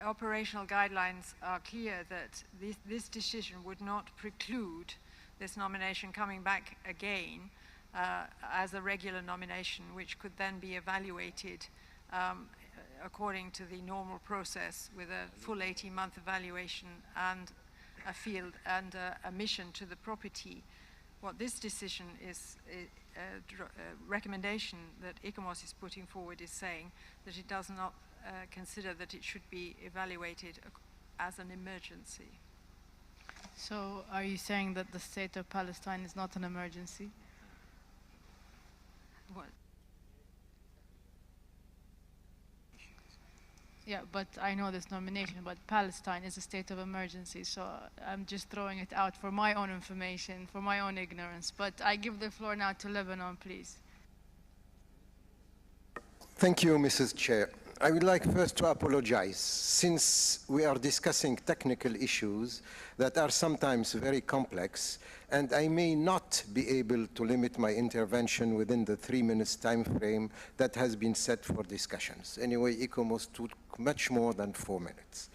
operational guidelines are clear that this decision would not preclude this nomination coming back again as a regular nomination, which could then be evaluated according to the normal process with a full 18-month evaluation and a field and a mission to the property. What this decision is, recommendation that ICOMOS is putting forward is saying that it does not consider that it should be evaluated as an emergency. So are you saying that the state of Palestine is not an emergency? What? Yeah, but I know this nomination, but Palestine is a state of emergency, so I'm just throwing it out for my own information, for my own ignorance. But I give the floor now to Lebanon, please. Thank you, Mrs. Chair. I would like first to apologize, since we are discussing technical issues that are sometimes very complex, and I may not be able to limit my intervention within the 3 minutes time frame that has been set for discussions. Anyway, ICOMOS took much more than 4 minutes.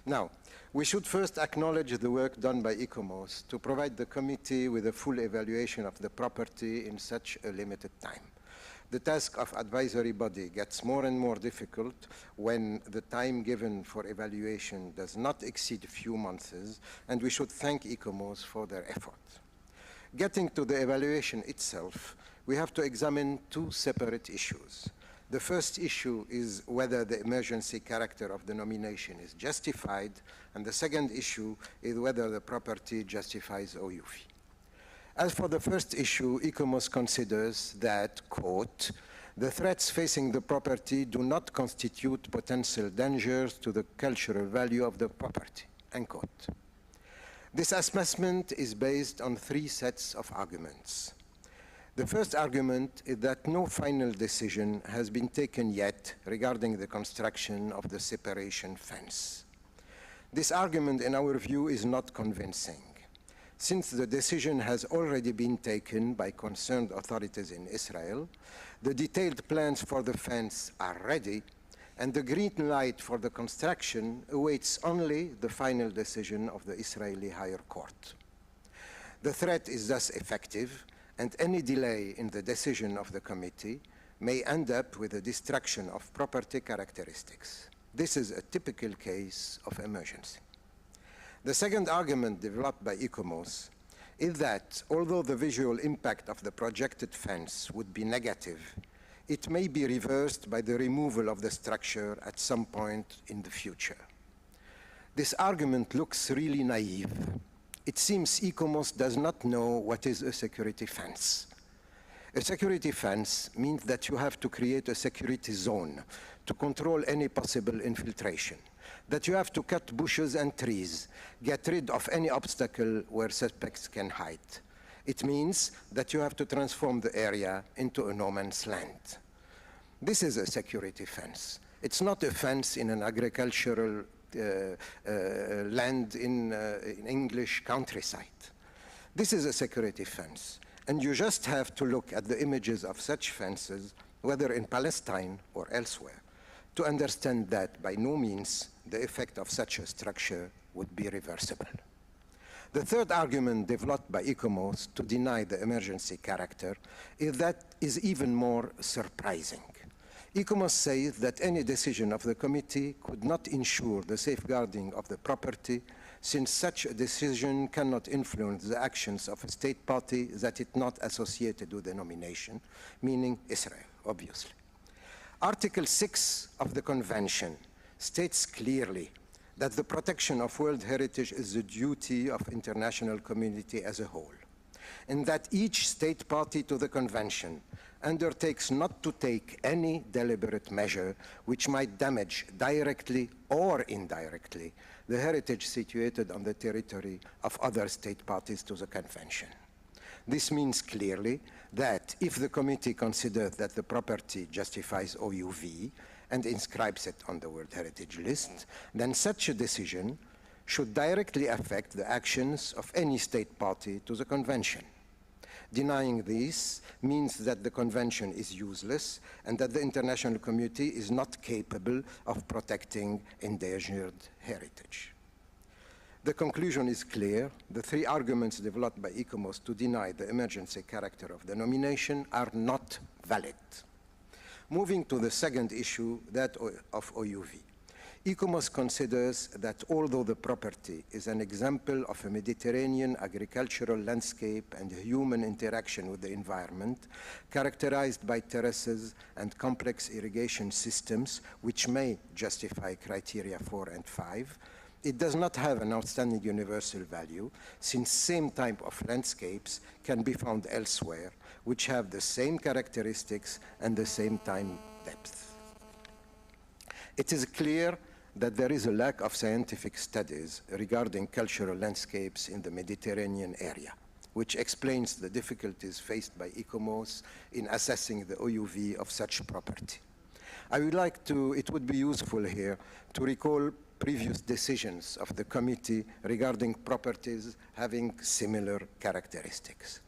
Now, we should first acknowledge the work done by ICOMOS to provide the committee with a full evaluation of the property in such a limited time. The task of advisory body gets more and more difficult when the time given for evaluation does not exceed a few months, and we should thank ICOMOS for their effort. Getting to the evaluation itself, we have to examine two separate issues. The first issue is whether the emergency character of the nomination is justified, and the second issue is whether the property justifies OUV. As for the first issue, ICOMOS considers that, quote, the threats facing the property do not constitute potential dangers to the cultural value of the property, end quote. This assessment is based on 3 sets of arguments. The first argument is that no final decision has been taken yet regarding the construction of the separation fence. This argument, in our view, is not convincing, since the decision has already been taken by concerned authorities in Israel, the detailed plans for the fence are ready, and the green light for the construction awaits only the final decision of the Israeli higher court. The threat is thus effective, and any delay in the decision of the committee may end up with a destruction of property characteristics. This is a typical case of emergency. The second argument developed by ICOMOS is that although the visual impact of the projected fence would be negative, it may be reversed by the removal of the structure at some point in the future. This argument looks really naive. It seems ICOMOS does not know what is a security fence. A security fence means that you have to create a security zone to control any possible infiltration, that you have to cut bushes and trees, get rid of any obstacle where suspects can hide. It means that you have to transform the area into a no man's land. This is a security fence. It's not a fence in an agricultural land in English countryside. This is a security fence, and you just have to look at the images of such fences, whether in Palestine or elsewhere, to understand that by no means the effect of such a structure would be reversible. The third argument developed by ICOMOS to deny the emergency character is even more surprising. ICOMOS says that any decision of the committee could not ensure the safeguarding of the property, since such a decision cannot influence the actions of a state party that is not associated with the nomination, meaning Israel, obviously. Article 6 of the Convention states clearly that the protection of World Heritage is the duty of the international community as a whole, and that each state party to the Convention undertakes not to take any deliberate measure which might damage directly or indirectly the heritage situated on the territory of other state parties to the Convention. This means clearly that if the committee considers that the property justifies OUV and inscribes it on the World Heritage List, then such a decision should directly affect the actions of any state party to the Convention. Denying this means that the convention is useless and that the international community is not capable of protecting endangered heritage. The conclusion is clear. The three arguments developed by ICOMOS to deny the emergency character of the nomination are not valid. Moving to the second issue, that of OUV. ICOMOS considers that although the property is an example of a Mediterranean agricultural landscape and human interaction with the environment, characterized by terraces and complex irrigation systems, which may justify criteria 4 and 5, it does not have an outstanding universal value, since same type of landscapes can be found elsewhere, which have the same characteristics and the same time depth. It is clear that there is a lack of scientific studies regarding cultural landscapes in the Mediterranean area, which explains the difficulties faced by ICOMOS in assessing the OUV of such property. I would like to, it would be useful here to recall previous decisions of the committee regarding properties having similar characteristics.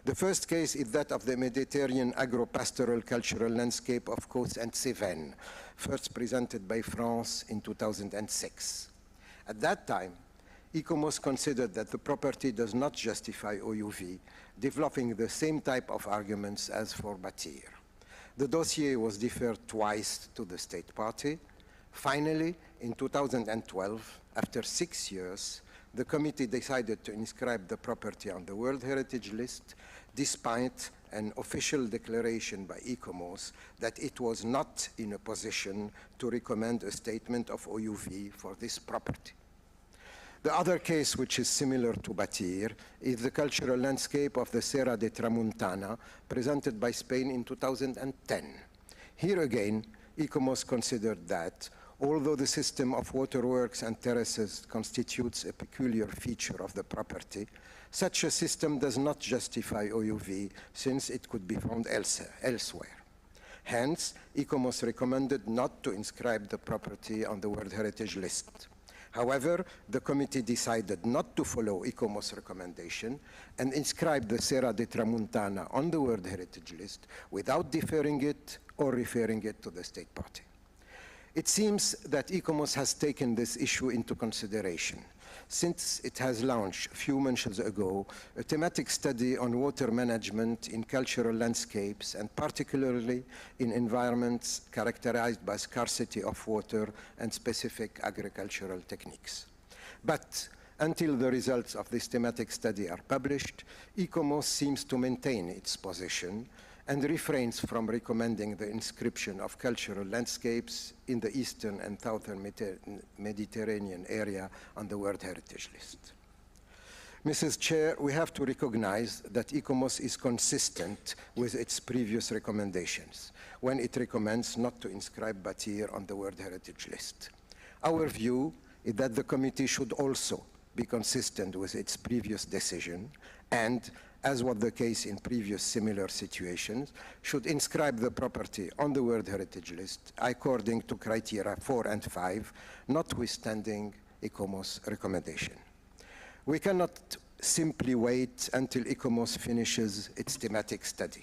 The first case is that of the Mediterranean agro-pastoral cultural landscape of Causse and Cévennes, first presented by France in 2006. At that time, ICOMOS considered that the property does not justify OUV, developing the same type of arguments as for Batir. The dossier was deferred twice to the state party. Finally, in 2012, after 6 years, the committee decided to inscribe the property on the World Heritage List, despite an official declaration by ICOMOS that it was not in a position to recommend a statement of OUV for this property. The other case, which is similar to Batir, is the cultural landscape of the Serra de Tramuntana, presented by Spain in 2010. Here again, ICOMOS considered that, although the system of waterworks and terraces constitutes a peculiar feature of the property, such a system does not justify OUV since it could be found elsewhere. Hence, ICOMOS recommended not to inscribe the property on the World Heritage List. However, the committee decided not to follow ICOMOS' recommendation and inscribe the Serra de Tramuntana on the World Heritage List without deferring it or referring it to the state party. It seems that ICOMOS has taken this issue into consideration, since it has launched a few months ago a thematic study on water management in cultural landscapes and particularly in environments characterized by scarcity of water and specific agricultural techniques. But until the results of this thematic study are published, ICOMOS seems to maintain its position and refrains from recommending the inscription of cultural landscapes in the eastern and southern Mediterranean area on the World Heritage List. Mrs. Chair, we have to recognize that ICOMOS is consistent with its previous recommendations when it recommends not to inscribe Batir on the World Heritage List. Our view is that the committee should also be consistent with its previous decision and, as was the case in previous similar situations, should inscribe the property on the World Heritage List according to criteria 4 and 5, notwithstanding ICOMOS' recommendation. We cannot simply wait until ICOMOS finishes its thematic study.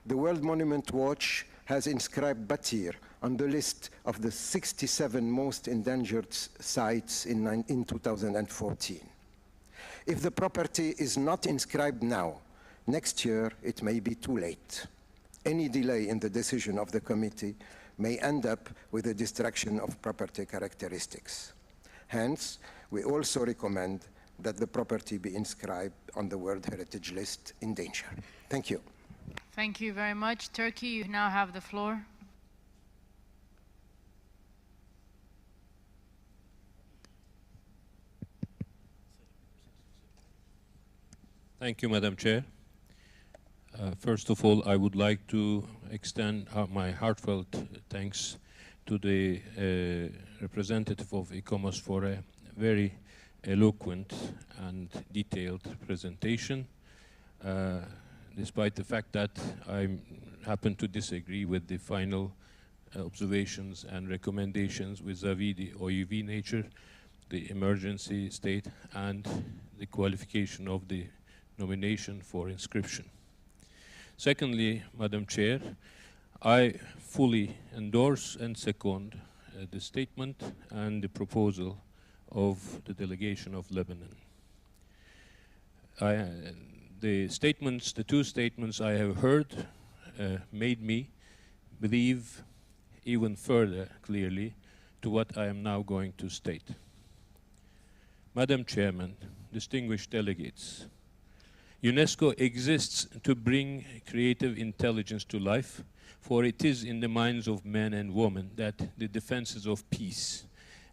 The World Monument Watch has inscribed Batir on the list of the 67 most endangered sites in 2014. If the property is not inscribed now, next year it may be too late. Any delay in the decision of the committee may end up with a destruction of property characteristics. Hence, we also recommend that the property be inscribed on the World Heritage List in danger. Thank you. Thank you very much. Turkey, you now have the floor. Thank you, Madam Chair. First of all, I would like to extend my heartfelt thanks to the representative of ICOMOS for a very eloquent and detailed presentation, despite the fact that I happen to disagree with the final observations and recommendations vis-à-vis the OUV nature, the emergency state, and the qualification of the nomination for inscription. Secondly, Madam Chair, I fully endorse and second the statement and the proposal of the delegation of Lebanon. The two statements I have heard made me believe even further clearly to what I am now going to state. Madam Chairman, distinguished delegates, UNESCO exists to bring creative intelligence to life, for it is in the minds of men and women that the defenses of peace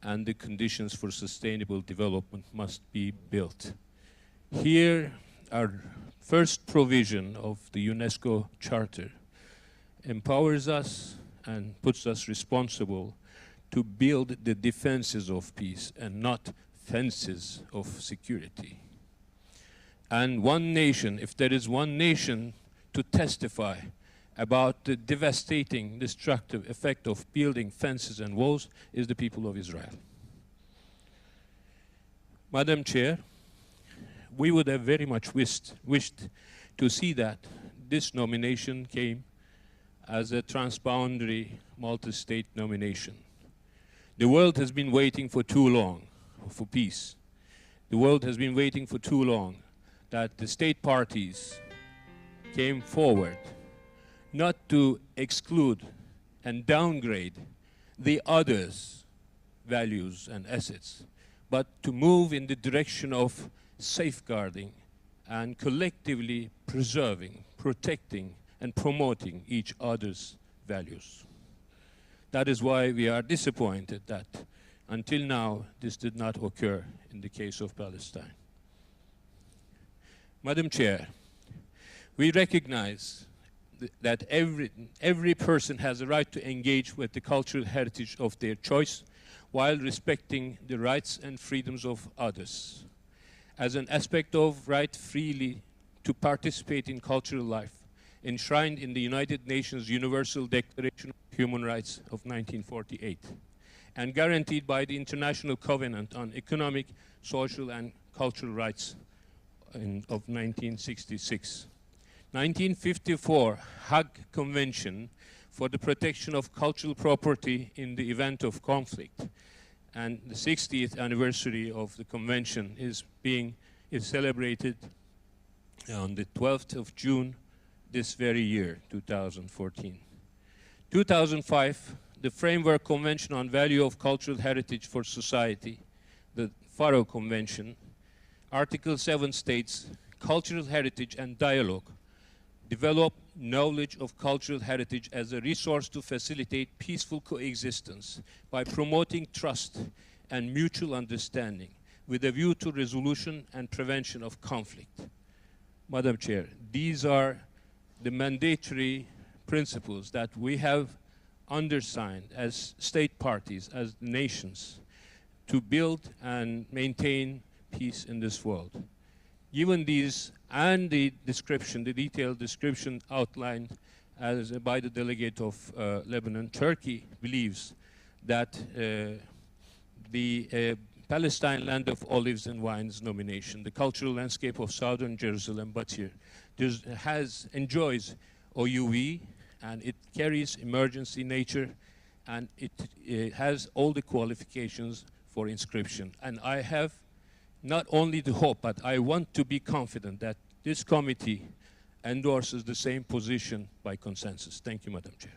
and the conditions for sustainable development must be built. Here, our first provision of the UNESCO Charter empowers us and puts us responsible to build the defenses of peace and not fences of security. And one nation, if there is one nation to testify about the devastating, destructive effect of building fences and walls, is the people of Israel. Madam Chair, we would have very much wished to see that this nomination came as a transboundary multi-state nomination. The world has been waiting for too long for peace. The world has been waiting for too long that the state parties came forward not to exclude and downgrade the others' values and assets, but to move in the direction of safeguarding and collectively preserving, protecting, and promoting each other's values. That is why we are disappointed that until now this did not occur in the case of Palestine. Madam Chair, we recognize that every person has a right to engage with the cultural heritage of their choice while respecting the rights and freedoms of others. As an aspect of right freely to participate in cultural life, enshrined in the United Nations Universal Declaration of Human Rights of 1948, and guaranteed by the International Covenant on Economic, Social, and Cultural Rights of 1966. 1954 Hague Convention for the Protection of Cultural Property in the Event of Conflict, and the 60th anniversary of the convention is celebrated on the 12th of June this very year, 2014. 2005, the Framework Convention on Value of Cultural Heritage for Society, the Faro Convention, Article 7 states, cultural heritage and dialogue develop knowledge of cultural heritage as a resource to facilitate peaceful coexistence by promoting trust and mutual understanding with a view to resolution and prevention of conflict. Madam Chair, these are the mandatory principles that we have undersigned as state parties, as nations, to build and maintain peace in this world. Given these and the description, the detailed description outlined by the delegate of Lebanon, Turkey believes that the Palestine Land of Olives and Wines nomination, the cultural landscape of southern Jerusalem, Batir, enjoys OUV, and it carries emergency nature, and it has all the qualifications for inscription. And I have not only the hope, but I want to be confident that this committee endorses the same position by consensus. Thank you, Madam Chair.